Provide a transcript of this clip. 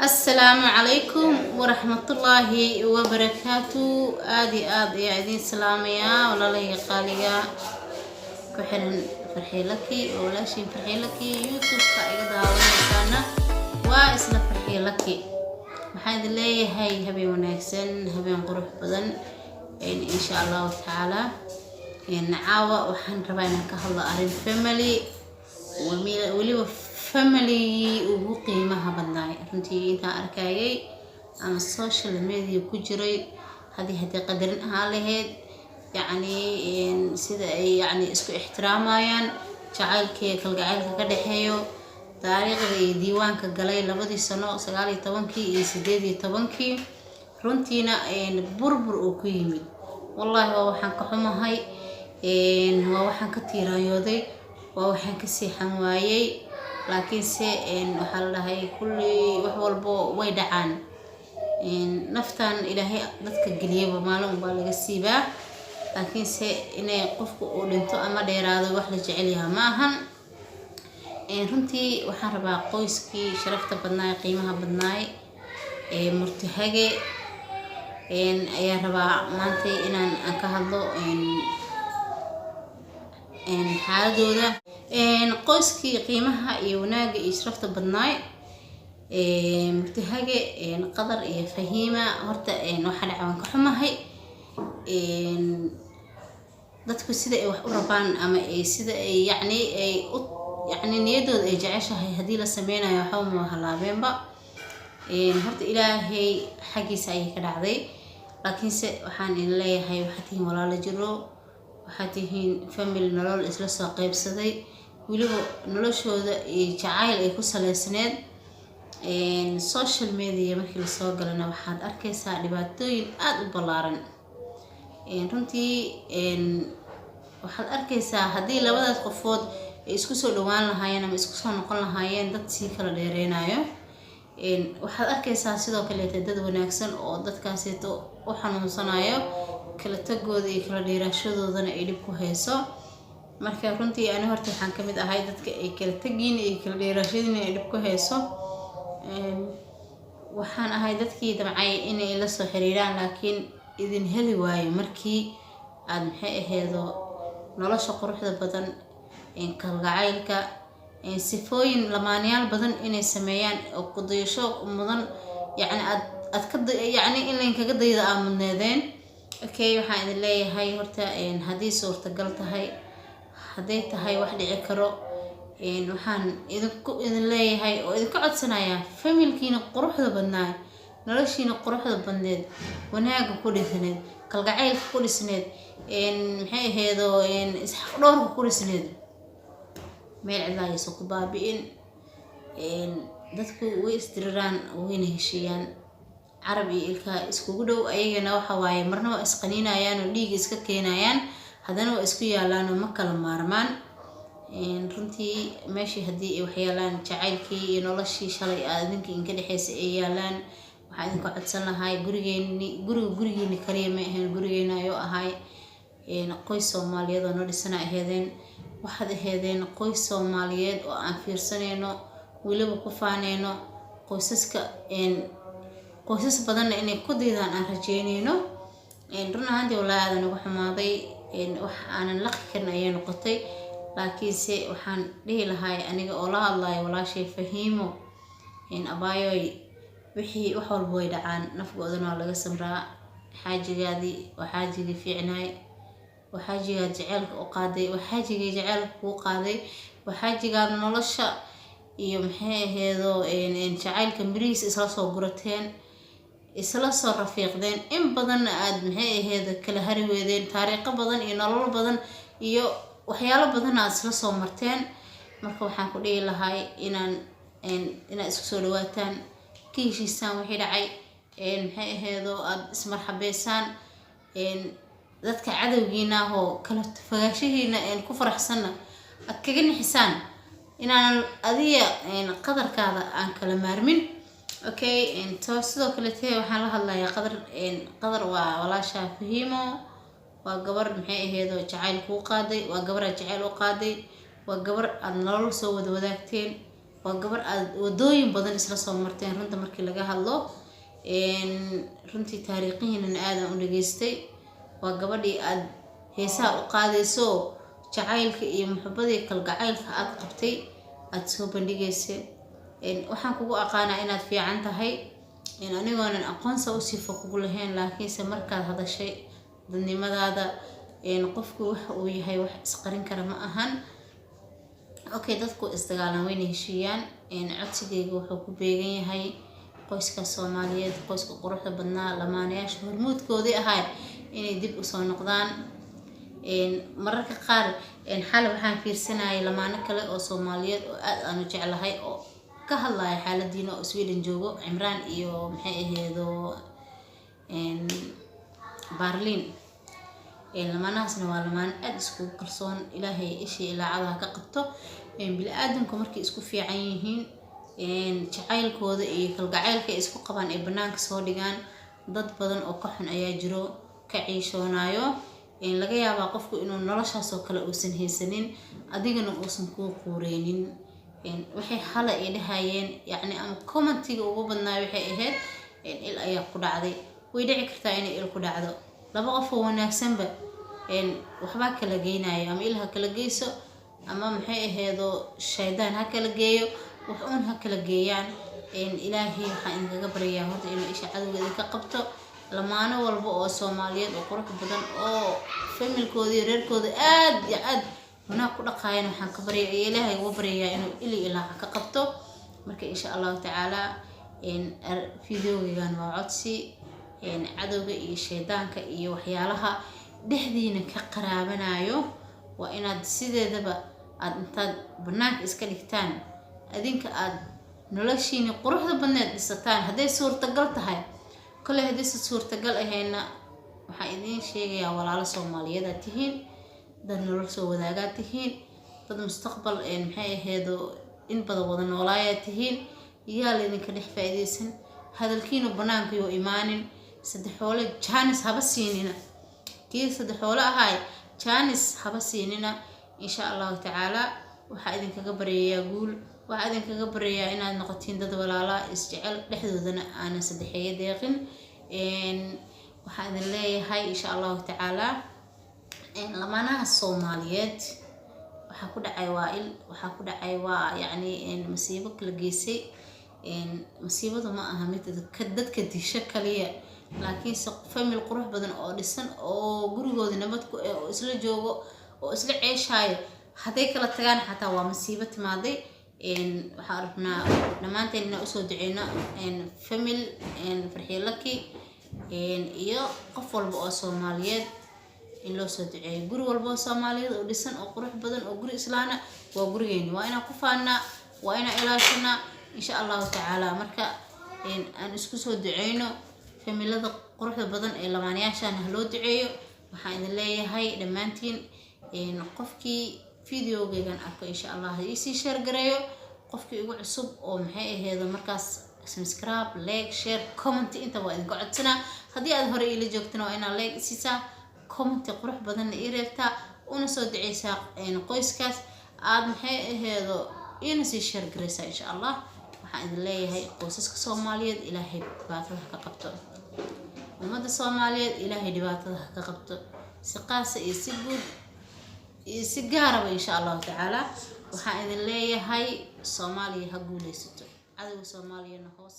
السلام عليكم ورحمة الله وبركاته. آدي عدين سلامية ولا لي قالية كحن فرحي لكي ولا شيء فرحي لكي يوتيوب قاعدة وأنا واسنا فرحي لكي محاد لي هاي هبي ونكسن هبي نقرح بدن إن شاء الله تعالى إن عاوة وحن ربنا كهلا أرين فاميلي ولي family ugu qiimaha badnaay runtii inta arkayay ama social media ku jiray hadii qadarin ahaan lahayd sida ay isku ixtiraamayaan jacaylkii kalgacaylka ka dhaxeeyo taariikhda iyo diiwaanka galay 2 sano 19 iyo 18 runtiina burbur oo ku yimid wallahi waxaan ka xumahay waxaan ka tiirayooday waxaan ka siixan waayay laakiin se waxa la dhahay kulli wax walbo way dhacaan naftan ilaahay dadka galiyay maalin baa laga siibaa laakiin se inay qofku uu dhinto ama dheeraado wax la jecel yahay ma ahan runtii waxaan rabaa qoyskii sharafta badnaay qiimaha badnaay murtahage ayaa rabaa maanta inaan ka hadlo xaaladooda qoyskii qiimaha iyo wanaaga iyo sharafta badnaay murtahage qadar iyo fahiima horta waxa dhacan ka xumahay dadku sida ay wax u rabaan ama sida ay niyadooda ay jeceshahay hadii la sameynayo waxa ma halaabeenba horta ilaahay xaqiisa ay ka dhacday laakiin se waxaan leeyahay waxa tiin walaalo jiro waxa tihiin family nolol isla soo qaybsaday waliba noloshooda iyo jacayl ay ku saleysneed social media markii la soo galana waxaad arkaysaa dhibaatooyin aad u ballaaran runtii waxaad arkaysaa hadii labadaas qofood ay isku soo dhawaan lahaayeen ama isku soo noqon lahaayeen dad si kala dheereenayo waxaad arkaysaa sidoo kale dad wanaagsan oo dadkaasito u xanuunsanayo kala tagooda iyo kala dheeraashadoodana ay dib ku hayso marka runtii aan horta waxaan kamid ahay dadka ay kala tagiin iyo kala dheeraashadina ay dib ku hayso waxaan ahay dadkii damcay inay la soo xiriiraan laakiin idin heli waayo markii aad maxay aheedo nolosha quruxda badan kalgacaylka sifooyin lamaanayaal badan inay sameeyaan oo qudayasho mudan aad ka in la kaga dayda aamuneedeen okay waxaan idin leeyahay horta hadii suurtagal tahay haday tahay wax dhici karo waxaan idin leeyahay oo idinka codsanayaa familkiina quruxda badnaa noloshiina quruxda badneed wanaaga ku dhisneed kalgacaylka ku dhisneed maxay aheedo isxaq dhowrka ku dhisneed meel cidla ay soo baabi'in dadku way istiraan wayna heshiiyaan عربي إلكا إسكو دو أيجنا وحواي مرنا إسقنينا يانو ليج إسكا كينا يان هذانو إسكو يالانو مكة المارمان رنتي ماشي هدي وحيالان تعالكي ينولا شي شالي آذنك إن كده حيس إيالان وحاذنك عدسنا هاي قريجيني كريمة هن قريجينا يو هاي قوي سوماليات ونور السنة هذين واحد هذين قوي سوماليات وأنفير سنينو ولو قفانينو قوسسك qoysas badan inay ku diidaan aan rajeynayno run ahaantii walaadan ugu xumaaday wax aanan la qirin ayay noqotay laakiin se waxaan dhihi lahaay aniga oo la hadlayo walaashay fahiimo abaayoy wixii wax walba way dhacaan nafgoodana laga samraa xaajigaadii waxaajigi fiicnaay waxaajigaad jaceelka u qaaday waxaajigii jaceelka ku qaaday waxaajigaad nolosha iyo maxay aheedo jaceelka miriis isla soo gurateen isla soo rafiiqdeen in badan aad maxay aheedo kala hari weedeen taariikho badan iyo nolol badan iyo waxyaalo badan aad isla soo marteen marka waxaan ku dhihi lahaay inaan isku soo dhawaataan ka heshiisaan wixii dhacay maxay aheedo aad ismarxabeysaan dadka cadowgiina oo kala fogaashihiina ku faraxsanna aad kaga nixisaan inaan adiga qadarkaada aan kala maarmin okay sidoo kale waxaan la hadlayaa qadar waa walaasha fahiimo waa gabar maxay aheedo jacayl ku qaaday waa gabar jacayl u qaaday waa gabar aad nolol soo wada wadaagteen waa gabar aad wadooyin badan isla soo marteen runta markii laga hadlo runtii taariikhihiina aad aan u dhageystay. waa gabadhii aad heesaha u qaadayso jacaylka iyo muxubbadii kalgacaylka aad qabtay aad soo bandhigaysay. waxaan kugu aqaanaa inaad fiican tahay anigoonan aqoonsa u sifo kugu lahayn, laakiinse markaad hadashay dadnimadaada qofku waxa uu yahay wax isqarin kara ma ahan. okay, dadku isdagaalan wayna heshiiyaan. codsigayga wuxuu ku beegan yahay qoyska Soomaaliyeed, qoyska quruxda badnaa, lamaanayaasha hormuudkoodii ahaa inay dib u soo noqdaan. mararka qaar xal waxaan fiirsanayay lamaano kale oo Soomaaliyeed oo aad aan u jeclahay oo ka hadlaya xaaladiina oo Sweden joogo, Cimraan iyo maxay aheedo Barlin. lamaanahaasna waa lamaan aad isku kalsoon, ilaahay ishii ilaacadaha ka qabto. bini'aadamku markay isku fiican yihiin jacaylkooda iyo kalgacaylka ay isku qabaan ee banaanka soo dhigaan. dad badan oo ka xun ayaa jiro, ka ciishoonayo. laga yaabaa qofku inuu noloshaas oo kale uusan haysanin, adigana uusan kuu quureynin. waxay xala ay dhahayeen yacni ama commentiga ugu badnaa waxay ahayd il ayaa ku dhacday. way dhici kartaa inay il ku dhacdo, laba qof oo wanaagsanba waxbaa kala geynayo, ama il ha kala geyso ama maxay aheedo shaydaan ha kala geeyo, wax uun ha kala geeyaan. ilaahay waxaan idinkaga baryaa horta inuu isha cadowga idinka qabto. lamaano walba oo Soomaaliyeed oo qurux badan oo familkooda iyo reerkooda aad iyo aad wanaag ku dhaqaayeen, waxaan ka baryaa ilaahay ugu baryaa inuu ili ilaaha ka qabto. marka insha Allah tacaala videogan waa codsi cadowga iyo shaydaanka iyo waxyaalaha dhexdiina ka qaraabanayo waa inaad sideedaba aad intaad banaanka iska dhigtaan, adinka aad noloshiina quruxda badneed dhisataan hadday suurtagal tahay. kale haddii suurtagal ahayna waxaan idiin sheegayaa walaalo Soomaaliyeed aad tihiin, dad nolol soo wadaagaa tihiin, dad mustaqbal maxay aheedo in badan wada noolaayaa tihiin. yaa laydinka dhex faa'iidaysan, hadalkiina banaanka yoo imaanin. saddexoole jaanis haba siinina, kii saddexoole ahaay jaanis haba siinina. insha Allah tacaala waxaa idinkaga baryayaa guul, waxaa idinkaga baryayaa inaad noqotiin dad walaala isjecel, dhexdoodana aanan saddexeeyo deeqin. waxaan idin leeyahay insha Allah tacaala lamaanaha Soomaaliyeed waxaa ku dhacay waa il, waxaa ku dhacay waa yacni masiibo kala geysay. masiibadu ma aha mid dadka disho kaliya, laakiinse famil qurux badan oo dhisan oo gurigooda nabad ku ah oo isla joogo oo isla ceeshaayo hadday kala tagaan xataa waa masiibo timaaday. waxaan rabnaa dhammaanteen inaan usoo duceyno famil Farxiyo Laki iyo qof walba oo Soomaaliyeed in loo soo duceeyo. guri walba oo Soomaaliyeed oo dhisan oo qurux badan oo guri islaana waa gurigeena, waa inaan ku faanaa, waa inaan ilaashanaa insha Allah tacaala. marka aan isku soo duceyno familada quruxda badan ee lamaanayaashan ha loo duceeyo. waxaan idin leeyahay dhammaantiin qofkii videogaygan arko insha Allah ha isii share gareeyo. qofkii ugu cusub oo maxay aheedo markaas subscribe, like, share, comment inta waa idinka codsanaa. haddii aad hore ila joogtana waa inaad like siisaa, comment qurux badanna ii reebtaa, una soo duceysaa qoyskaas aad maxay aheedo ina sii share gareysaa insha Allah. waxaan idin leeyahay qoysaska Soomaaliyeed ilaahay dhibaatada ka qabto, ummadda Soomaaliyeed ilaahay dhibaatada ka qabto, si qaas iyo si guud iyo si gaaraba insha Allah tacaala. waxaan idin leeyahay Soomaaliya ha guuleysato, cadowga Soomaaliyana hoos